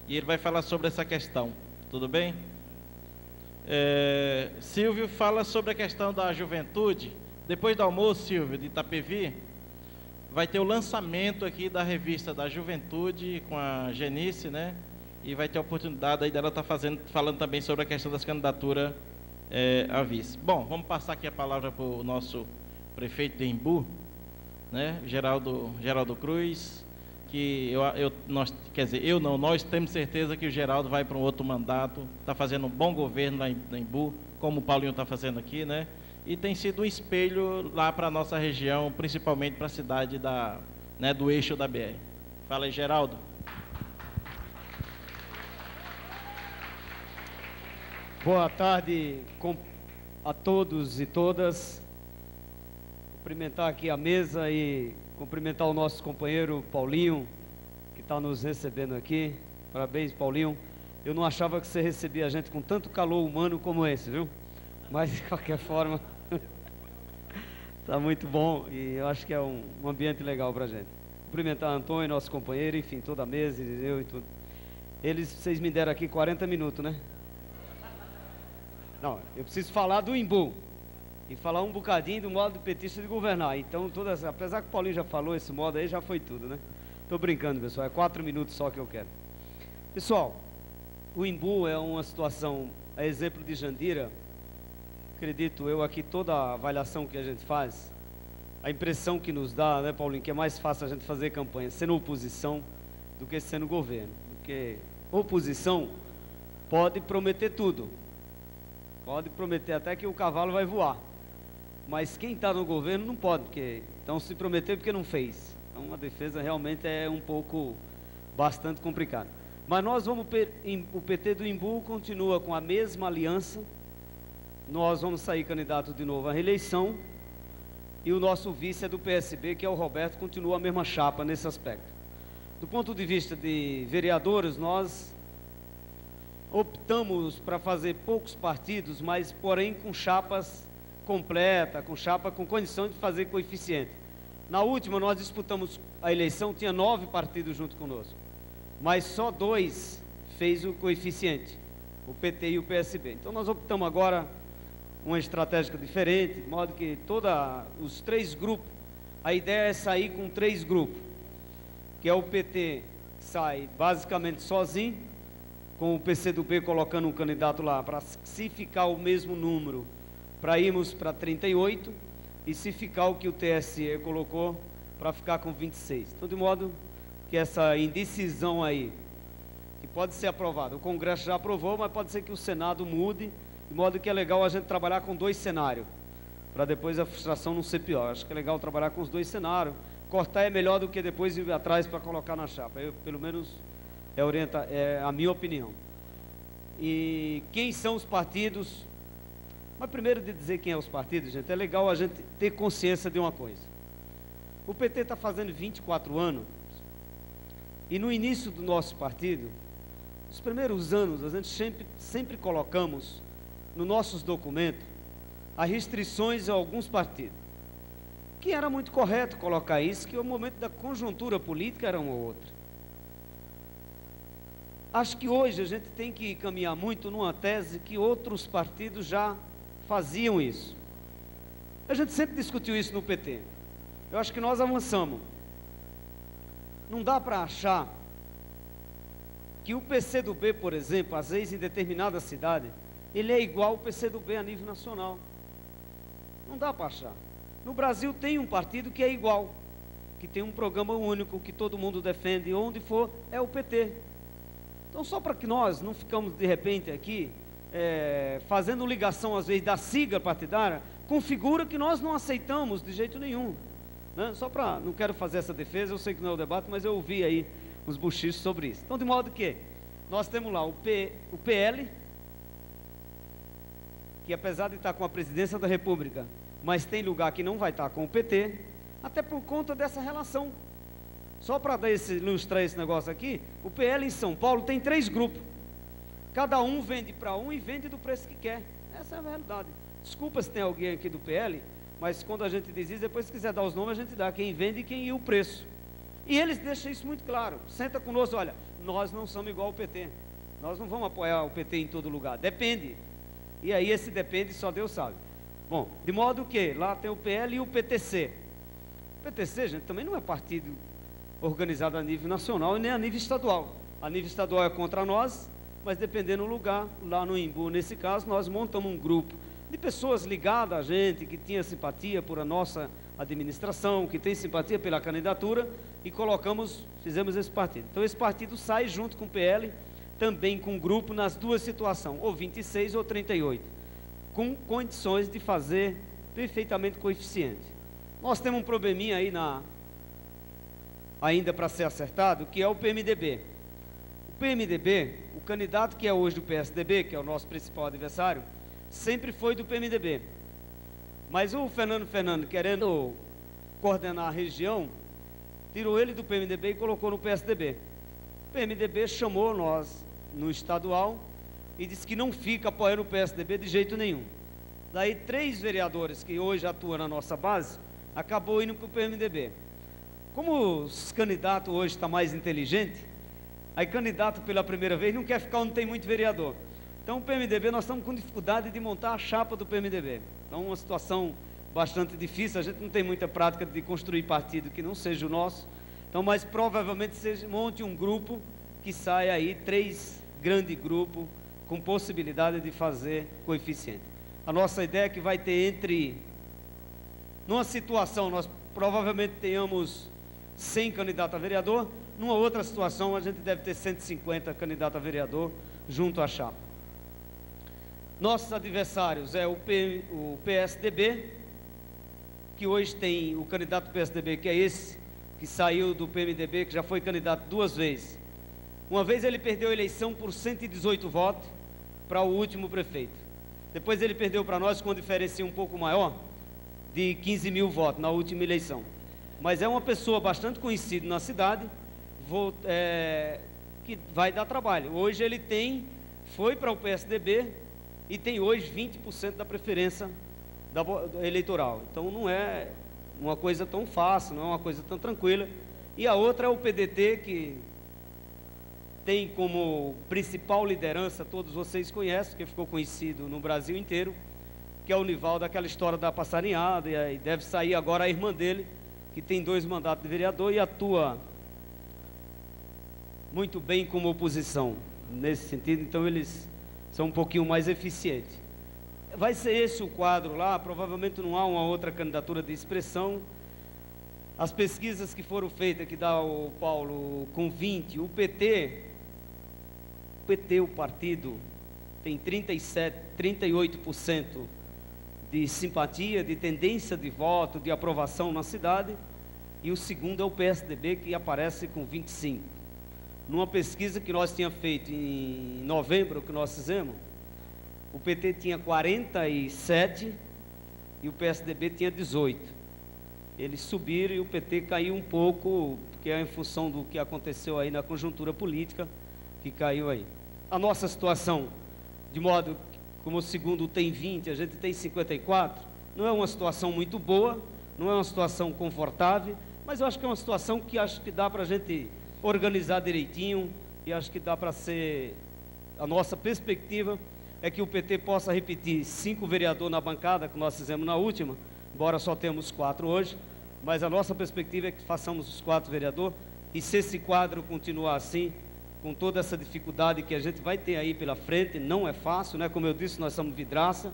e ele vai falar sobre essa questão. Tudo bem? Silvio fala sobre a questão da juventude. Depois do almoço, Silvio, de Itapevi, vai ter o lançamento aqui da revista da juventude com a Genice, né? E vai ter a oportunidade aí dela estar falando também sobre a questão das candidaturas a vice. Bom, vamos passar aqui a palavra para o nosso prefeito de Embu, né? Geraldo Cruz, que nós temos certeza que o Geraldo vai para um outro mandato, está fazendo um bom governo lá em Embu, como o Paulinho está fazendo aqui, né? E tem sido um espelho lá para a nossa região, principalmente para a cidade do eixo da BR. Fala aí, Geraldo. Boa tarde a todos e todas. Cumprimentar aqui a mesa e cumprimentar o nosso companheiro Paulinho, que está nos recebendo aqui. Parabéns, Paulinho. Eu não achava que você recebia a gente com tanto calor humano como esse, viu? Mas, de qualquer forma, está muito bom e eu acho que é um ambiente legal para a gente. Cumprimentar Antônio, nosso companheiro, enfim, toda a mesa, eu e tudo. Vocês me deram aqui 40 minutos, né? Não, eu preciso falar do Embu e falar um bocadinho do modo petista de governar. Então, apesar que o Paulinho já falou, esse modo aí já foi tudo, né? Estou brincando, pessoal, é 4 minutos só que eu quero. Pessoal, o Embu é uma situação, a exemplo de Jandira, acredito eu aqui, toda a avaliação que a gente faz, a impressão que nos dá, né, Paulinho, que é mais fácil a gente fazer campanha sendo oposição do que sendo governo. Porque oposição pode prometer tudo. Pode prometer até que o cavalo vai voar. Mas quem está no governo não pode, porque então se prometeu porque não fez. Então a defesa realmente é bastante complicada. Mas nós vamos, o PT do Embu continua com a mesma aliança. Nós vamos sair candidato de novo à reeleição. E o nosso vice é do PSB, que é o Roberto, continua a mesma chapa nesse aspecto. Do ponto de vista de vereadores, nós optamos para fazer poucos partidos, mas porém com chapas completa, com chapa com condição de fazer coeficiente. Na última nós disputamos a eleição, tinha 9 partidos junto conosco, mas só 2 fez o coeficiente, o PT e o PSB. Então nós optamos agora uma estratégia diferente, de modo que os 3 grupos, a ideia é sair com 3 grupos, que é o PT sai basicamente sozinho, com o PCdoB colocando um candidato lá, para se ficar o mesmo número, para irmos para 38, e se ficar o que o TSE colocou, para ficar com 26. Então, de modo que essa indecisão aí, que pode ser aprovada, o Congresso já aprovou, mas pode ser que o Senado mude, de modo que é legal a gente trabalhar com 2 cenários, para depois a frustração não ser pior. Acho que é legal trabalhar com os 2 cenários, cortar é melhor do que depois ir atrás para colocar na chapa. Eu, pelo menos, é a minha opinião. E quem são os partidos? Mas primeiro de dizer quem é os partidos, gente, é legal a gente ter consciência de uma coisa. O PT está fazendo 24 anos, e no início do nosso partido, os primeiros anos, a gente sempre colocamos nos nossos documentos as restrições a alguns partidos, que era muito correto colocar isso, que o momento da conjuntura política era uma ou outra. Acho que hoje a gente tem que caminhar muito numa tese que outros partidos já faziam isso. A gente sempre discutiu isso no PT. Eu acho que nós avançamos. Não dá para achar que o PCdoB, por exemplo, às vezes em determinada cidade, ele é igual ao PCdoB a nível nacional. Não dá para achar. No Brasil tem um partido que é igual, que tem um programa único, que todo mundo defende, onde for, é o PT. Então, só para que nós não ficamos, de repente, aqui, fazendo ligação, às vezes, da sigla partidária, com figura que nós não aceitamos de jeito nenhum. Né? Só para, não quero fazer essa defesa, eu sei que não é o debate, mas eu ouvi aí os buchichos sobre isso. Então, de modo que, nós temos lá o PL, que apesar de estar com a presidência da República, mas tem lugar que não vai estar com o PT, até por conta dessa relação. Só para ilustrar esse negócio aqui, o PL em São Paulo tem 3 grupos. Cada um vende para um e vende do preço que quer. Essa é a realidade. Desculpa se tem alguém aqui do PL, mas quando a gente diz isso, depois se quiser dar os nomes, a gente dá quem vende e o preço. E eles deixam isso muito claro. Senta conosco, olha, nós não somos igual ao PT. Nós não vamos apoiar o PT em todo lugar. Depende. E aí esse depende só Deus sabe. Bom, de modo que lá tem o PL e o PTC. O PTC, gente, também não é partido organizado a nível nacional e nem a nível estadual. A nível estadual é contra nós, mas dependendo do lugar, lá no Embu, nesse caso, nós montamos um grupo de pessoas ligadas a gente, que tinha simpatia por a nossa administração, que tem simpatia pela candidatura, e fizemos esse partido. Então esse partido sai junto com o PL, também com um grupo nas duas situações, ou 26 ou 38, com condições de fazer perfeitamente coeficiente. Nós temos um probleminha aí ainda para ser acertado, que é o PMDB. O PMDB, o candidato que é hoje do PSDB, que é o nosso principal adversário, sempre foi do PMDB. Mas o Fernando, querendo coordenar a região, tirou ele do PMDB e colocou no PSDB. O PMDB chamou nós no estadual e disse que não fica apoiando o PSDB de jeito nenhum. Daí 3 vereadores que hoje atuam na nossa base, acabou indo para o PMDB. Como os candidatos hoje estão mais inteligentes, aí candidato pela primeira vez não quer ficar onde tem muito vereador. Então o PMDB, nós estamos com dificuldade de montar a chapa do PMDB. Então uma situação bastante difícil, a gente não tem muita prática de construir partido que não seja o nosso. Então, mas provavelmente monte um grupo que saia aí, 3 grandes grupos com possibilidade de fazer coeficiente. A nossa ideia é que vai ter numa situação, nós provavelmente tenhamos 100 candidatos a vereador, numa outra situação a gente deve ter 150 candidatos a vereador junto à chapa. Nossos adversários é o PSDB, que hoje tem o candidato do PSDB, que é esse, que saiu do PMDB, que já foi candidato 2 vezes. Uma vez ele perdeu a eleição por 118 votos para o último prefeito. Depois ele perdeu para nós com uma diferença um pouco maior, de 15 mil votos na última eleição. Mas é uma pessoa bastante conhecida na cidade, que vai dar trabalho. Hoje ele foi para o PSDB e tem hoje 20% da preferência eleitoral. Então não é uma coisa tão fácil, não é uma coisa tão tranquila. E a outra é o PDT, que tem como principal liderança, todos vocês conhecem, que ficou conhecido no Brasil inteiro, que é o Nivaldo, daquela história da passarinhada, e deve sair agora a irmã dele, que tem 2 mandatos de vereador e atua muito bem como oposição, nesse sentido, então eles são um pouquinho mais eficientes. Vai ser esse o quadro lá, provavelmente não há uma outra candidatura de expressão. As pesquisas que foram feitas, que dá o Paulo com 20, o PT, o partido, tem 38% de simpatia, de tendência de voto, de aprovação na cidade, e o segundo é o PSDB, que aparece com 25%. Numa pesquisa que nós tínhamos feito em novembro, que nós fizemos, o PT tinha 47% e o PSDB tinha 18%. Eles subiram e o PT caiu um pouco, porque é em função do que aconteceu aí na conjuntura política, que caiu aí. A nossa situação, de modo como o segundo tem 20, a gente tem 54, não é uma situação muito boa, não é uma situação confortável, mas eu acho que é uma situação que acho que dá para a gente organizar direitinho, e acho que dá para ser, a nossa perspectiva é que o PT possa repetir 5 vereadores na bancada, que nós fizemos na última, embora só temos 4 hoje, mas a nossa perspectiva é que façamos os 4 vereadores, e se esse quadro continuar assim, com toda essa dificuldade que a gente vai ter aí pela frente, não é fácil, né? Como eu disse, nós somos vidraça,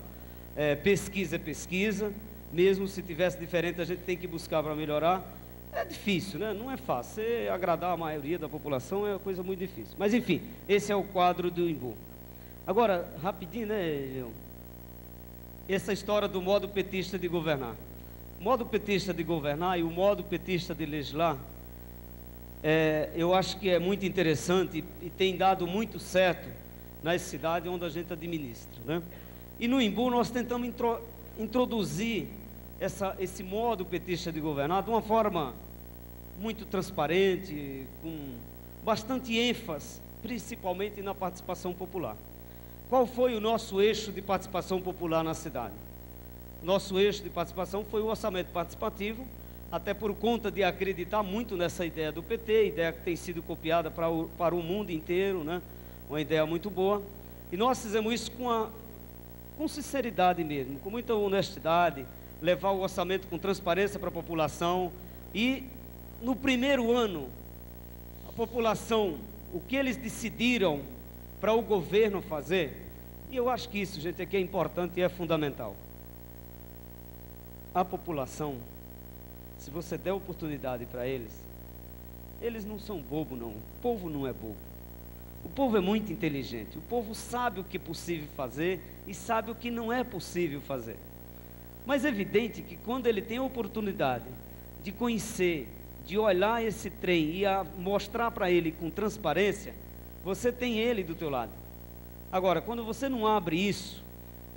pesquisa é pesquisa, mesmo se tivesse diferente, a gente tem que buscar para melhorar. É difícil, né? Não é fácil. Você agradar a maioria da população é uma coisa muito difícil. Mas enfim, esse é o quadro do Embu. Agora, rapidinho, né, Leão? Essa história do modo petista de governar. O modo petista de governar e o modo petista de legislar, eu acho que é muito interessante e tem dado muito certo nas cidades onde a gente administra, né? E no Embu nós tentamos introduzir esse modo petista de governar de uma forma muito transparente, com bastante ênfase, principalmente na participação popular. Qual foi o nosso eixo de participação popular na cidade? Nosso eixo de participação foi o orçamento participativo, até por conta de acreditar muito nessa ideia do PT, ideia que tem sido copiada para o mundo inteiro, né? Uma ideia muito boa. E nós fizemos isso com sinceridade mesmo, com muita honestidade, levar o orçamento com transparência para a população. E no primeiro ano, a população, o que eles decidiram para o governo fazer, e eu acho que isso, gente, aqui é importante e é fundamental. A população, se você der oportunidade para eles não são bobos não, o povo não é bobo. O povo é muito inteligente, o povo sabe o que é possível fazer e sabe o que não é possível fazer. Mas é evidente que quando ele tem a oportunidade de conhecer, de olhar esse trem e mostrar para ele com transparência, você tem ele do teu lado. Agora, quando você não abre isso,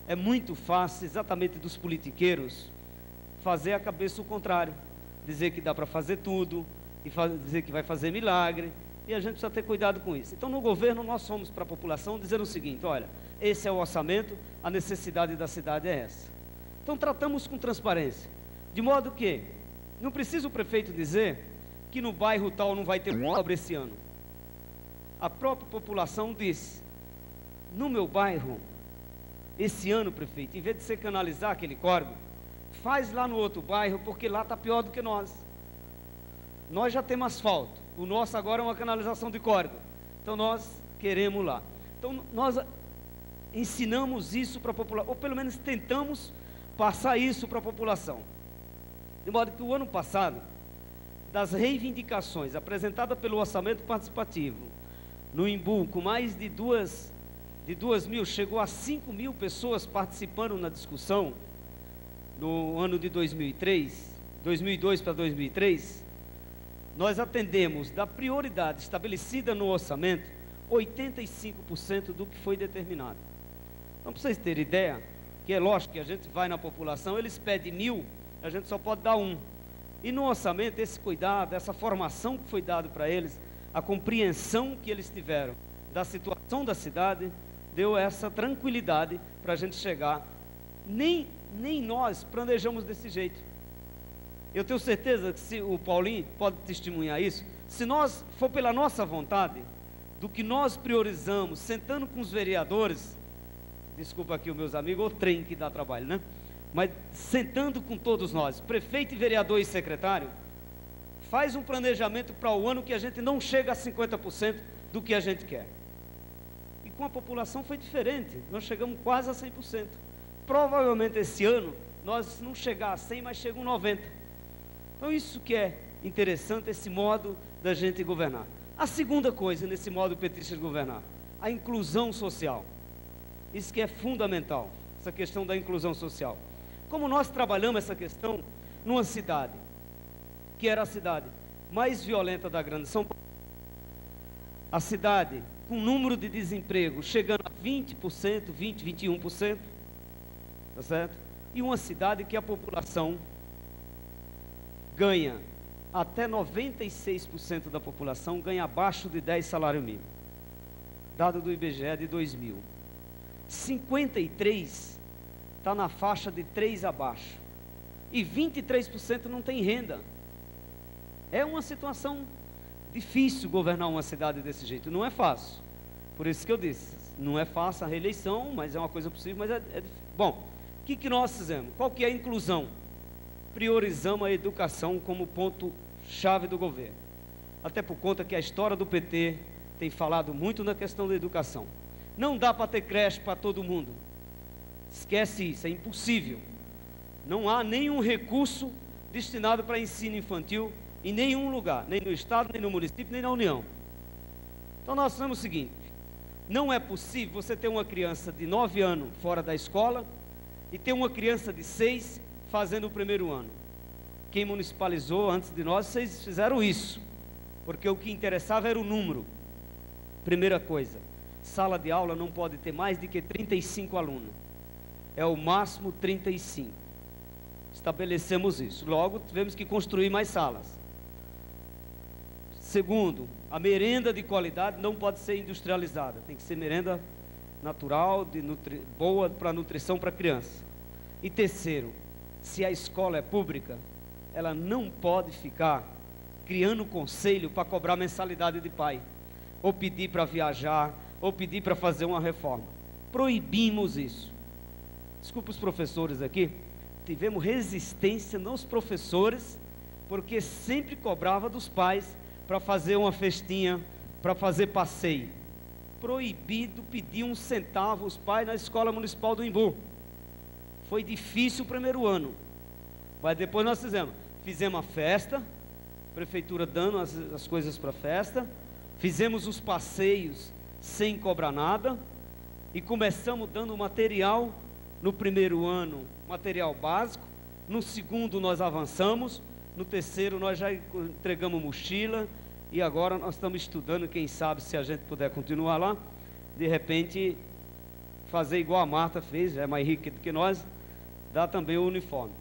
é muito fácil, exatamente dos politiqueiros, fazer a cabeça o contrário, dizer que dá para fazer tudo, e dizer que vai fazer milagre, e a gente precisa ter cuidado com isso. Então, no governo, nós somos para a população dizendo o seguinte: olha, esse é o orçamento, a necessidade da cidade é essa. Então, tratamos com transparência, de modo que não precisa o prefeito dizer que no bairro tal não vai ter obra esse ano. A própria população disse: no meu bairro, esse ano, prefeito, em vez de você canalizar aquele córrego, faz lá no outro bairro, porque lá está pior do que nós. Nós já temos asfalto, o nosso agora é uma canalização de córrego, então nós queremos lá. Então nós ensinamos isso para a população, ou pelo menos tentamos passar isso para a população. De modo que o ano passado, das reivindicações apresentadas pelo orçamento participativo, no Imbu, com mais de 2.000, chegou a 5.000 pessoas participando na discussão, no ano de 2002 para 2003, nós atendemos da prioridade estabelecida no orçamento, 85% do que foi determinado. Então, para vocês terem ideia, que é lógico que a gente vai na população, eles pedem 1.000, a gente só pode dar 1. E no orçamento, esse cuidado, essa formação que foi dado para eles, a compreensão que eles tiveram da situação da cidade, deu essa tranquilidade para a gente chegar. Nem nós planejamos desse jeito. Eu tenho certeza que se o Paulinho pode testemunhar isso, se nós for pela nossa vontade, do que nós priorizamos, sentando com os vereadores, desculpa aqui os meus amigos, o trem que dá trabalho, né? Mas sentando com todos nós, prefeito, vereador e secretário, faz um planejamento para o ano que a gente não chega a 50% do que a gente quer. E com a população foi diferente, nós chegamos quase a 100%. Provavelmente esse ano nós não chegar a 100, mas chega a 90%. Então isso que é interessante, esse modo da gente governar. A segunda coisa nesse modo petista de governar, a inclusão social. Isso que é fundamental, essa questão da inclusão social. Como nós trabalhamos essa questão numa cidade, que era a cidade mais violenta da Grande São Paulo, a cidade com número de desemprego chegando a 20%, 21%, tá certo? E uma cidade que a população ganha, até 96% da população ganha abaixo de 10 salário mínimo. Dado do IBGE de 2000. 53% está na faixa de 3 abaixo. E 23% não tem renda. É uma situação difícil governar uma cidade desse jeito, não é fácil. Por isso que eu disse, não é fácil a reeleição, mas é uma coisa possível, mas é difícil. Bom, o que nós fizemos? Qual que é a inclusão? Priorizamos a educação como ponto-chave do governo. Até por conta que a história do PT tem falado muito na questão da educação. Não dá para ter creche para todo mundo. Esquece isso, é impossível. Não há nenhum recurso destinado para ensino infantil em nenhum lugar, nem no estado, nem no município, nem na União. Então nós fazemos o seguinte: não é possível você ter uma criança de 9 anos fora da escola e ter uma criança de 6 fazendo o primeiro ano. Quem municipalizou antes de nós, vocês fizeram isso, porque o que interessava era o número. Primeira coisa, sala de aula não pode ter mais de que 35 alunos, é o máximo 35. Estabelecemos isso, logo tivemos que construir mais salas. Segundo, a merenda de qualidade não pode ser industrializada, tem que ser merenda natural, boa para nutrição para criança. E terceiro, se a escola é pública, ela não pode ficar criando conselho para cobrar mensalidade de pai, ou pedir para viajar, ou pedir para fazer uma reforma. Proibimos isso. Desculpa os professores aqui, tivemos resistência nos professores, porque sempre cobrava dos pais para fazer uma festinha, para fazer passeio. Proibido pedir um centavo aos pais na escola municipal do Imbu. Foi difícil o primeiro ano, mas depois nós fizemos a festa, prefeitura dando as coisas para a festa, fizemos os passeios sem cobrar nada, e começamos dando material no primeiro ano, material básico. No segundo nós avançamos, no terceiro nós já entregamos mochila, e agora nós estamos estudando, quem sabe se a gente puder continuar lá, de repente fazer igual a Marta fez, é mais rica do que nós, dá também o uniforme.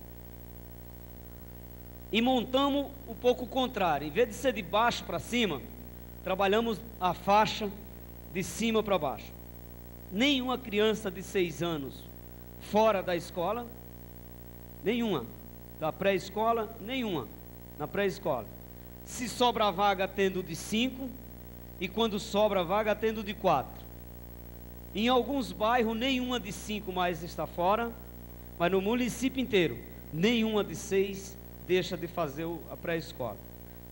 E montamos um pouco o contrário, em vez de ser de baixo para cima, trabalhamos a faixa de cima para baixo. Nenhuma criança de 6 anos fora da escola, nenhuma, da pré-escola, nenhuma, na pré-escola. Se sobra vaga, tendo de 5, e quando sobra vaga, tendo de 4. Em alguns bairros, nenhuma de 5 mais está fora, mas no município inteiro, nenhuma de 6 deixa de fazer a pré-escola.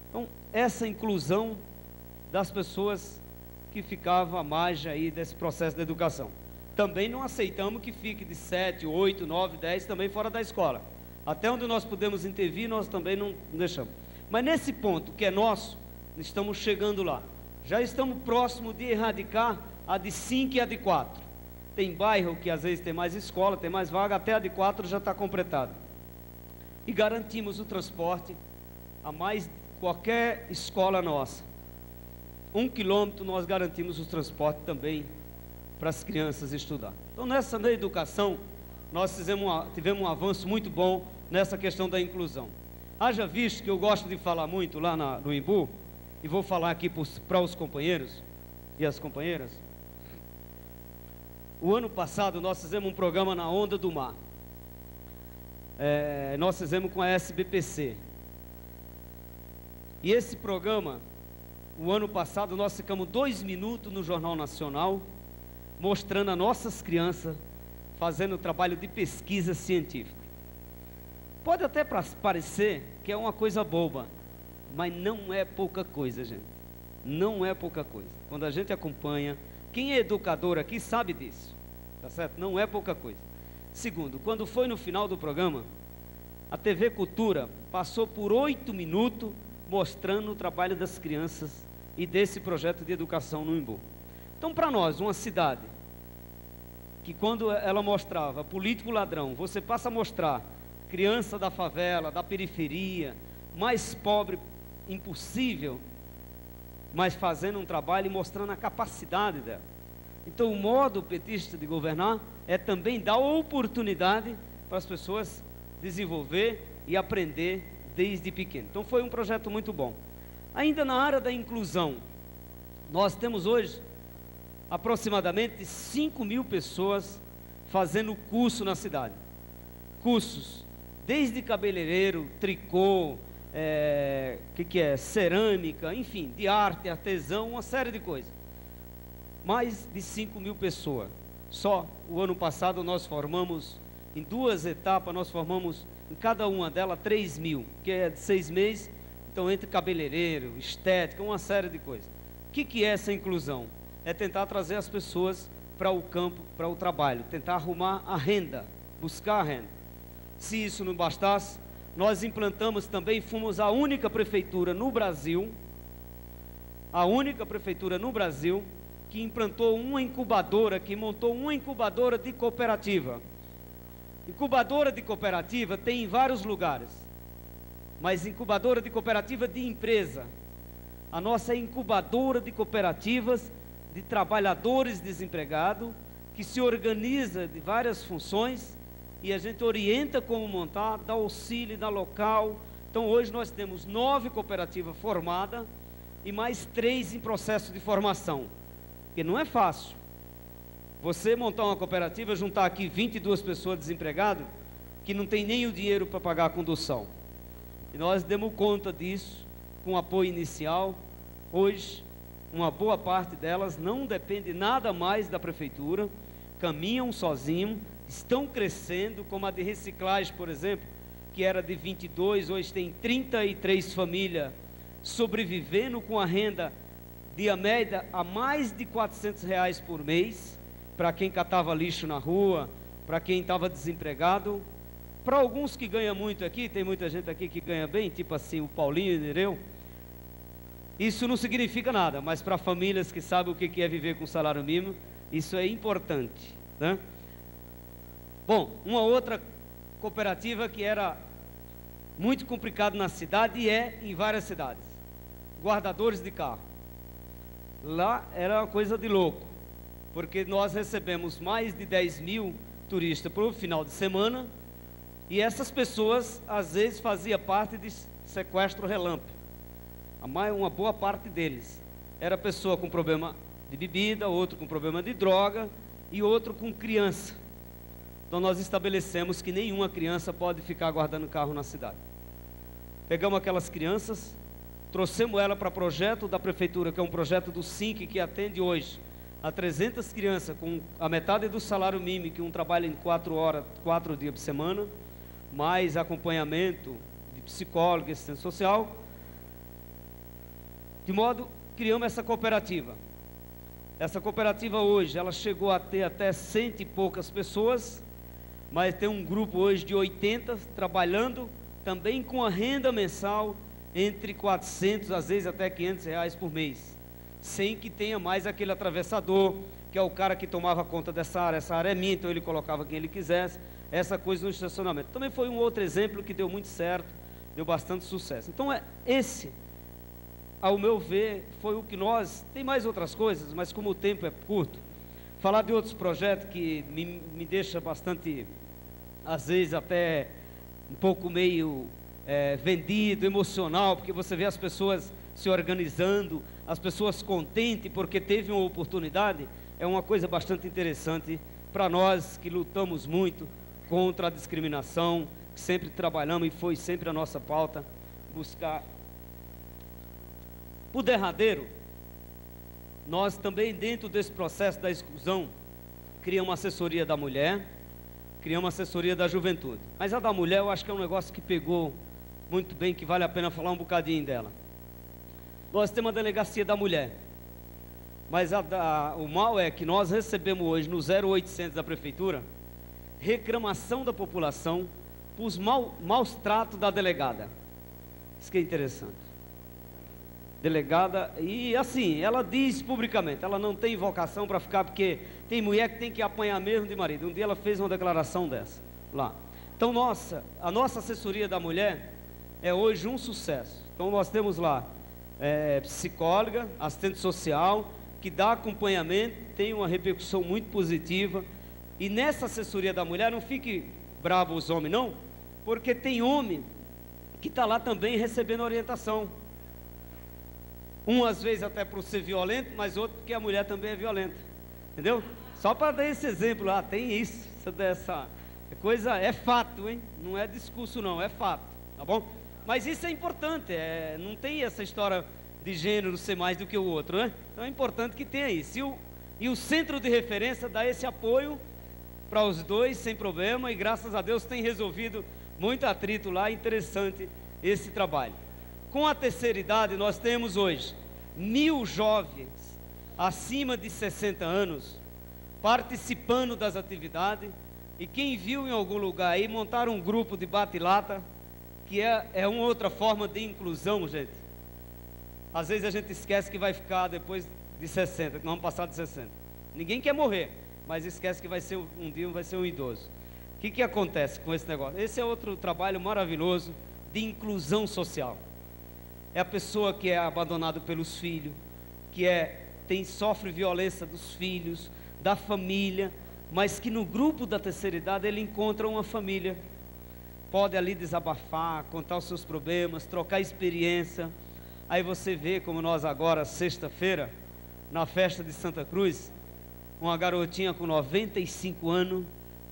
Então, essa inclusão das pessoas que ficavam à margem aí desse processo de educação. Também não aceitamos que fique de 7, 8, 9, 10 também fora da escola. Até onde nós podemos intervir, nós também não deixamos. Mas nesse ponto que é nosso, estamos chegando lá. Já estamos próximos de erradicar a de 5 e a de 4. Tem bairro que às vezes tem mais escola, tem mais vaga, até a de 4 já está completada. E garantimos o transporte a mais qualquer escola nossa. 1 quilômetro nós garantimos o transporte também para as crianças estudar. Então, nessa educação, nós tivemos um avanço muito bom nessa questão da inclusão. Haja visto que eu gosto de falar muito lá no Imbu, e vou falar aqui para os companheiros e as companheiras. O ano passado nós fizemos um programa na Onda do Mar. Nós fizemos com a SBPC. E esse programa, o ano passado, nós ficamos 2 minutos no Jornal Nacional, mostrando as nossas crianças fazendo trabalho de pesquisa científica. Pode até parecer que é uma coisa boba, mas não é pouca coisa, gente. Não é pouca coisa. Quando a gente acompanha, quem é educador aqui sabe disso, tá certo? Não é pouca coisa. Segundo, quando foi no final do programa, a TV Cultura passou por 8 minutos mostrando o trabalho das crianças e desse projeto de educação no Imbu. Então, para nós, uma cidade que quando ela mostrava político ladrão, você passa a mostrar criança da favela, da periferia, mais pobre impossível, mas fazendo um trabalho e mostrando a capacidade dela. Então, o modo petista de governar é também dar oportunidade para as pessoas desenvolver e aprender desde pequeno. Então, foi um projeto muito bom. Ainda na área da inclusão, nós temos hoje aproximadamente 5.000 pessoas fazendo curso na cidade. Cursos desde cabeleireiro, tricô, cerâmica, enfim, de arte, artesão, uma série de coisas. Mais de 5.000 pessoas. Só o ano passado nós formamos, em 2 etapas, nós formamos em cada uma delas 3.000, que é de 6 meses, então entre cabeleireiro, estética, uma série de coisas. O que é essa inclusão? É tentar trazer as pessoas para o campo, para o trabalho, tentar arrumar a renda, buscar a renda. Se isso não bastasse, nós implantamos também, fomos a única prefeitura no Brasil, que implantou uma incubadora, que montou uma incubadora de cooperativa. Incubadora de cooperativa tem em vários lugares, mas incubadora de cooperativa de empresa. A nossa é incubadora de cooperativas de trabalhadores desempregados, que se organiza de várias funções, e a gente orienta como montar, dá auxílio, dá local. Então hoje nós temos 9 cooperativas formadas, e mais 3 em processo de formação, porque não é fácil você montar uma cooperativa, juntar aqui 22 pessoas desempregadas, que não tem nem o dinheiro para pagar a condução. E nós demos conta disso com apoio inicial. Hoje, uma boa parte delas não depende nada mais da prefeitura, caminham sozinhos, estão crescendo, como a de reciclagem, por exemplo, que era de 22, hoje tem 33 famílias sobrevivendo com a renda de a média a mais de R$ 400 por mês, para quem catava lixo na rua, para quem estava desempregado. Para alguns que ganham muito aqui, tem muita gente aqui que ganha bem, tipo assim, o Paulinho e o Nereu, isso não significa nada, mas para famílias que sabem o que é viver com salário mínimo, isso é importante, né? Bom, uma outra cooperativa que era muito complicado na cidade, e é em várias cidades, guardadores de carro. Lá era uma coisa de louco, porque nós recebemos mais de 10 mil turistas por final de semana, e essas pessoas às vezes faziam parte de sequestro relâmpago. Uma boa parte deles era pessoa com problema de bebida, outro com problema de droga e outro com criança. Então nós estabelecemos que nenhuma criança pode ficar guardando carro na cidade. Pegamos aquelas crianças, trouxemos ela para o projeto da prefeitura, que é um projeto do SINC, que atende hoje a 300 crianças com a metade do salário mínimo, que um trabalha em 4 horas, 4 dias por semana, mais acompanhamento de psicólogo e assistência social. De modo, criamos essa cooperativa. Essa cooperativa hoje, ela chegou a ter até 100 e poucas pessoas, mas tem um grupo hoje de 80 trabalhando também com a renda mensal entre 400, às vezes até R$ 500 por mês, sem que tenha mais aquele atravessador, que é o cara que tomava conta dessa área. Essa área é minha, então ele colocava quem ele quisesse, essa coisa no estacionamento. Também foi um outro exemplo que deu muito certo, deu bastante sucesso. Então esse, ao meu ver, foi o que nós, tem mais outras coisas, mas como o tempo é curto, falar de outros projetos que me deixa bastante, às vezes até um pouco meio vendido, emocional, porque você vê as pessoas se organizando, as pessoas contentes porque teve uma oportunidade, é uma coisa bastante interessante para nós que lutamos muito contra a discriminação, que sempre trabalhamos e foi sempre a nossa pauta, buscar. O derradeiro, nós também dentro desse processo da exclusão, criamos uma assessoria da mulher, criamos uma assessoria da juventude, mas a da mulher eu acho que é um negócio que pegou muito bem, que vale a pena falar um bocadinho dela. Nós temos a delegacia da mulher, mas o mal é que nós recebemos hoje no 0800 da prefeitura reclamação da população por maus tratos da delegada. Isso que é interessante. Delegada, e assim, ela diz publicamente, ela não tem vocação para ficar, porque tem mulher que tem que apanhar mesmo de marido. Um dia ela fez uma declaração dessa lá. Então a nossa assessoria da mulher é hoje um sucesso. Então nós temos lá psicóloga, assistente social, que dá acompanhamento, tem uma repercussão muito positiva. E nessa assessoria da mulher, não fique bravo os homens não, porque tem homem que está lá também recebendo orientação. Um às vezes até por ser violento, mas outro porque a mulher também é violenta, entendeu? Só para dar esse exemplo lá, tem isso, essa coisa, é fato, hein? Não é discurso não, é fato, tá bom? Mas isso é importante, não tem essa história de gênero ser mais do que o outro, né? Então é importante que tenha isso. E o centro de referência dá esse apoio para os dois, sem problema, e graças a Deus tem resolvido muito atrito lá, interessante esse trabalho. Com a terceira idade, nós temos hoje 1.000 jovens acima de 60 anos participando das atividades, e quem viu em algum lugar aí montar um grupo de bate-lata, que é uma outra forma de inclusão, gente. Às vezes a gente esquece que vai ficar depois de 60, que nós vamos passar de 60. Ninguém quer morrer, mas esquece que vai ser um dia vai ser um idoso. O que acontece com esse negócio? Esse é outro trabalho maravilhoso de inclusão social. É a pessoa que é abandonada pelos filhos, que sofre violência dos filhos, da família, mas que no grupo da terceira idade ele encontra uma família, pode ali desabafar, contar os seus problemas, trocar experiência. Aí você vê como nós agora, sexta-feira, na festa de Santa Cruz, uma garotinha com 95 anos,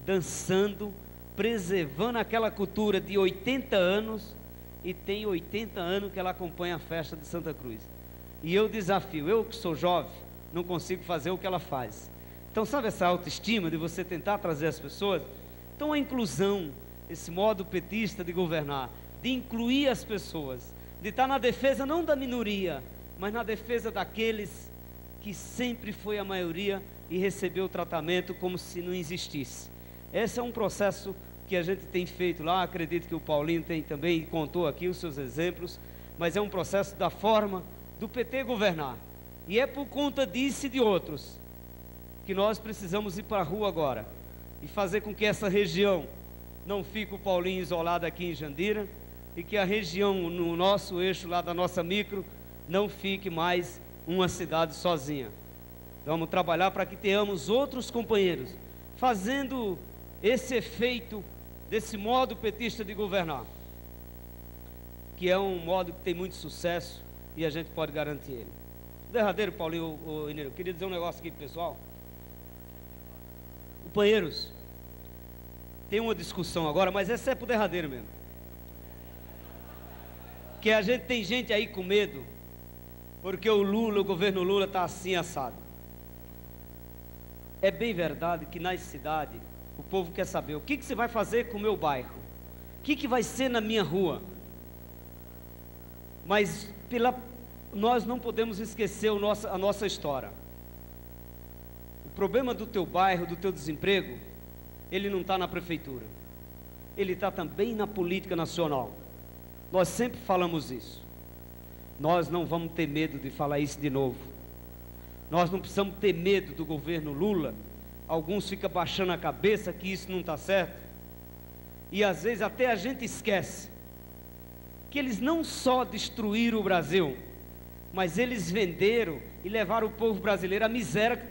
dançando, preservando aquela cultura de 80 anos, e tem 80 anos que ela acompanha a festa de Santa Cruz. E eu desafio, eu que sou jovem, não consigo fazer o que ela faz. Então, sabe essa autoestima de você tentar trazer as pessoas? Então, a inclusão, esse modo petista de governar, de incluir as pessoas, de estar na defesa não da minoria, mas na defesa daqueles que sempre foi a maioria e recebeu o tratamento como se não existisse. Esse é um processo que a gente tem feito lá, acredito que o Paulinho tem também, contou aqui os seus exemplos, mas é um processo da forma do PT governar. E é por conta disso e de outros que nós precisamos ir para a rua agora e fazer com que essa região não fique o Paulinho isolado aqui em Jandira e que a região no nosso eixo lá da nossa micro não fique mais uma cidade sozinha. Vamos trabalhar para que tenhamos outros companheiros fazendo esse efeito desse modo petista de governar, que é um modo que tem muito sucesso e a gente pode garantir ele. Derradeiro, Paulinho, Ineiro, eu queria dizer um negócio aqui pro pessoal. Companheiros, tem uma discussão agora, mas essa é pro derradeiro mesmo. Que a gente tem gente aí com medo, porque o governo Lula está assim assado. É bem verdade que nas cidades o povo quer saber o que você vai fazer com o meu bairro, o que vai ser na minha rua. Mas nós não podemos esquecer a nossa história. O problema do teu bairro, do teu desemprego, ele não está na prefeitura, ele está também na política nacional. Nós sempre falamos isso. Nós não vamos ter medo de falar isso de novo. Nós não precisamos ter medo do governo Lula. Alguns ficam baixando a cabeça que isso não está certo, e às vezes até a gente esquece que eles não só destruíram o Brasil, mas eles venderam e levaram o povo brasileiro à miséria